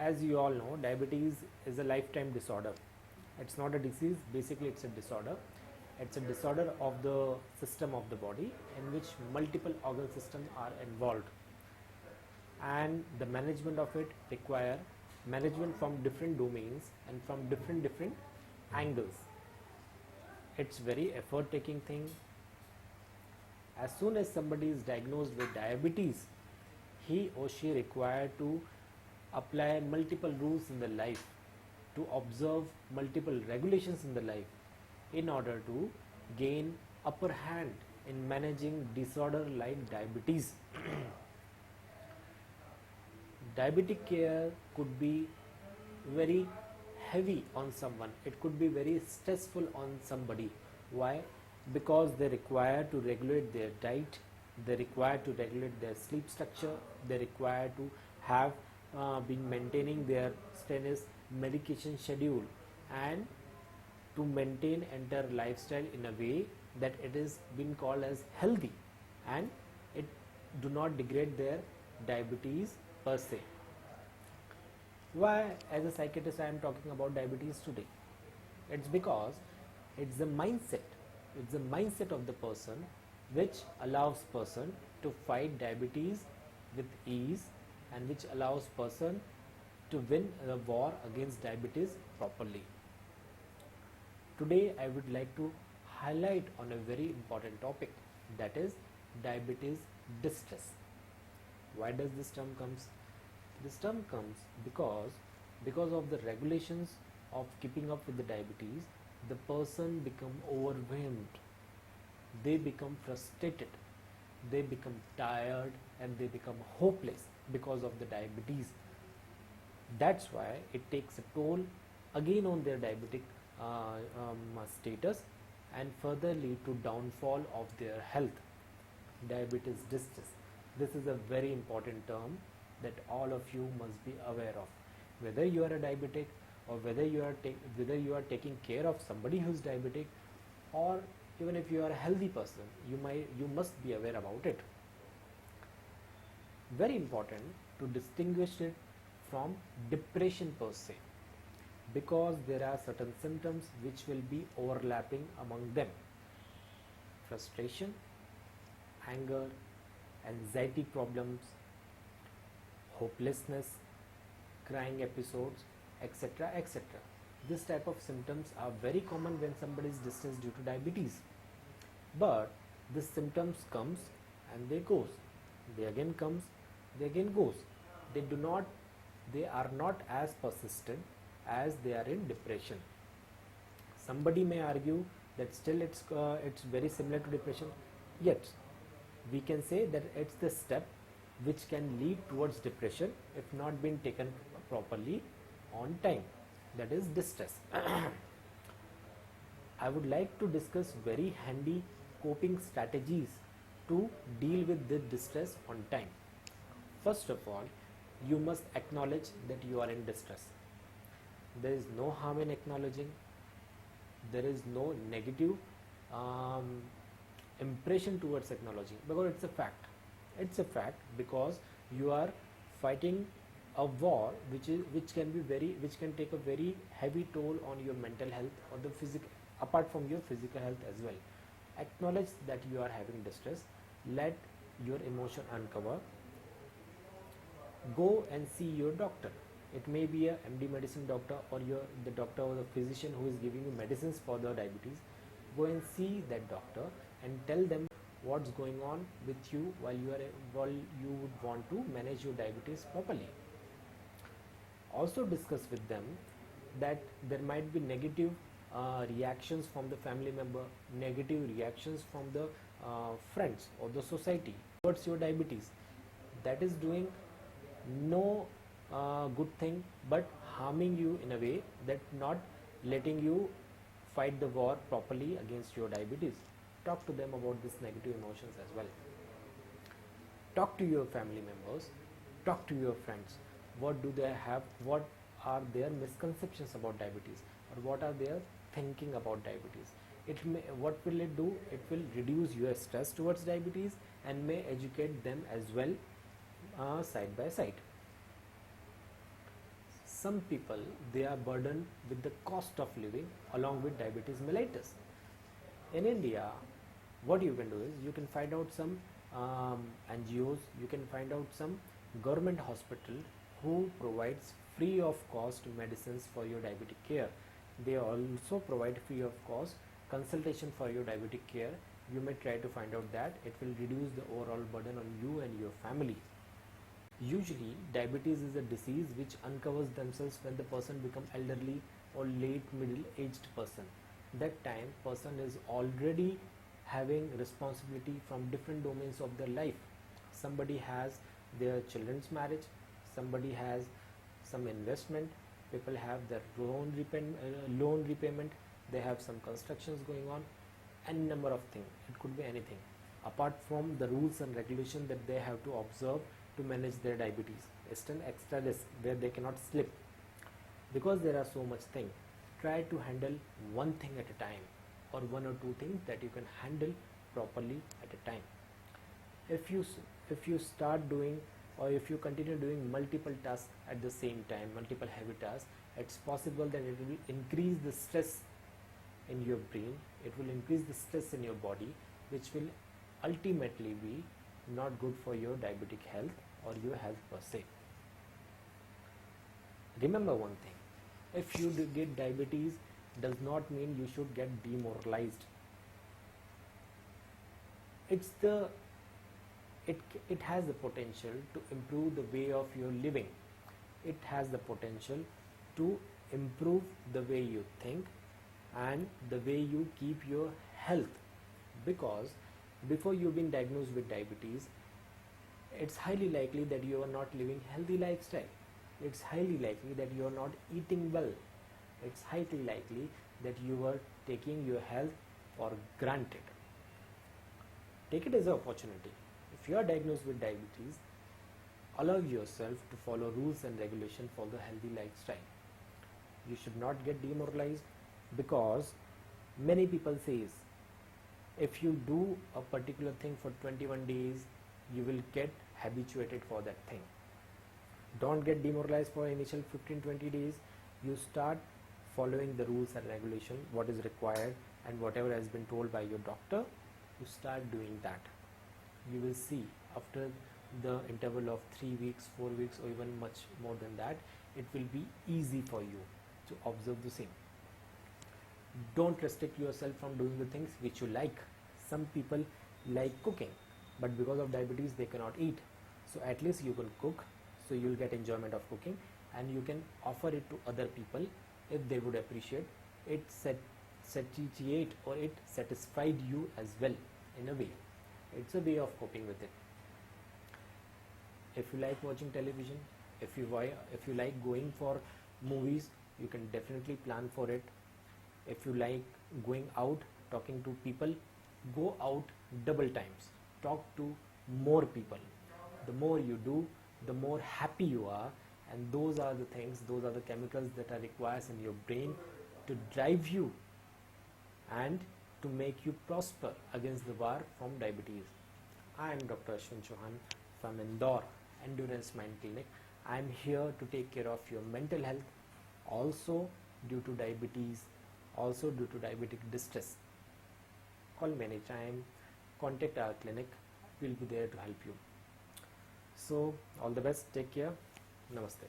as you all know, diabetes is a lifetime disorder. It's not a disease, basically it's a disorder. It's a disorder of the system of the body in which multiple organ systems are involved, and the management of it require management from different domains and from different angles. It's very effort taking thing. As soon as somebody is diagnosed with diabetes, he or she required to apply multiple rules in the life, to observe multiple regulations in the life in order to gain upper hand in managing disorder like diabetes. Diabetic care could be very heavy on someone, it could be very stressful on somebody. Why? Because they require to regulate their diet, they require to regulate their sleep structure, they require to have been maintaining their strenuous medication schedule, and to maintain entire lifestyle in a way that it is been called as healthy, and it do not degrade their diabetes per se. Why, as a psychiatrist, I am talking about diabetes today? It's because it's the mindset. It's the mindset of the person which allows person to fight diabetes with ease, and which allows person to win the war against diabetes properly. Today I would like to highlight on a very important topic, that is diabetes distress. Why does this term comes? This term comes because of the regulations of keeping up with the diabetes, the person become overwhelmed, they become frustrated, they become tired, and they become hopeless because of the diabetes. That's why it takes a toll again on their diabetic status, and further lead to downfall of their health. Diabetes distress. This is a very important term that all of you must be aware of. Whether you are a diabetic, or whether you are taking care of somebody who is diabetic, or even if you are a healthy person, you must be aware about it. Very important to distinguish it from depression per se, because there are certain symptoms which will be overlapping among them: frustration, anger, anxiety problems, hopelessness, crying episodes, etc., etc. This type of symptoms are very common when somebody is distressed due to diabetes. But this symptoms comes and they goes, they again comes, they again goes. They are not as persistent as they are in depression. Somebody may argue that still it's very similar to depression. Yet we can say that it's the step which can lead towards depression if not been taken properly on time, that is distress. I would like to discuss very handy coping strategies to deal with the distress on time. First of all, you must acknowledge that you are in distress. There is no harm in acknowledging. There is no negative impression towards acknowledging, because it's a fact. It's a fact because you are fighting a war which can take a very heavy toll on your mental health or the physical, apart from your physical health as well. Acknowledge that you are having distress. Let your emotion uncover. Go and see your doctor. It may be a MD medicine doctor, or the doctor or the physician who is giving you medicines for the diabetes. Go and see that doctor and tell them what's going on with you while you would want to manage your diabetes properly. Also discuss with them that there might be negative reactions from the family member, negative reactions from the friends or the society towards your diabetes. That is doing no good thing, but harming you in a way that not letting you fight the war properly against your diabetes. Talk to them about these negative emotions as well. Talk to your family members, talk to your friends. What do they have? What are their misconceptions about diabetes, or what are their thinking about diabetes? What will it do? It will reduce your stress towards diabetes and may educate them as well, side by side. Some people, they are burdened with the cost of living along with diabetes mellitus. In India, what you can do is you can find out some NGOs, you can find out some government hospital who provides free of cost medicines for your diabetic care. They also provide free of cost consultation for your diabetic care. You may try to find out that. It will reduce the overall burden on you and your family. Usually, diabetes is a disease which uncovers themselves when the person becomes elderly or late middle-aged person. That time, person is already having responsibility from different domains of their life. Somebody has their children's marriage, somebody has some investment, people have their loan repayment, they have some constructions going on, and number of things. It could be anything apart from the rules and regulations that they have to observe to manage their diabetes. It's an extra risk where they cannot slip. Because there are so much things, try to handle one thing at a time, or one or two things that you can handle properly at a time. If you start doing, or if you continue doing multiple tasks at the same time, multiple heavy tasks, it's possible that it will increase the stress in your brain, it will increase the stress in your body, which will ultimately be not good for your diabetic health or your health per se. Remember one thing, if you get diabetes does not mean you should get demoralized. It has the potential to improve the way of your living. It has the potential to improve the way you think and the way you keep your health, because before you've been diagnosed with diabetes, it's highly likely that you are not living healthy lifestyle. It's highly likely that you are not eating well. It's highly likely that you are taking your health for granted. Take it as an opportunity. If you are diagnosed with diabetes, allow yourself to follow rules and regulations for the healthy lifestyle. You should not get demoralized, because many people says if you do a particular thing for 21 days, you will get habituated for that thing. Don't get demoralized for initial 15-20 days. You start following the rules and regulation, what is required and whatever has been told by your doctor, you start doing that. You will see after the interval of 3 weeks, 4 weeks, or even much more than that, it will be easy for you to observe the same. Don't restrict yourself from doing the things which you like. Some people like cooking, but because of diabetes they cannot eat. So at least you can cook, so you will get enjoyment of cooking, and you can offer it to other people if they would appreciate it. Satiate or it satisfied you as well in a way. It's a way of coping with it. If you like watching television, if you like going for movies, you can definitely plan for it. If you like going out, talking to people, go out double times. Talk to more people. The more you do, the more happy you are, and those are the things, those are the chemicals that are required in your brain to drive you and to make you prosper against the war from diabetes. I am Dr. Ashvin Chouhan from Indore Endurance Mind Clinic. I am here to take care of your mental health, also due to diabetes, also due to diabetic distress. Call me anytime, contact our clinic, we'll be there to help you. So all the best, take care, namaste.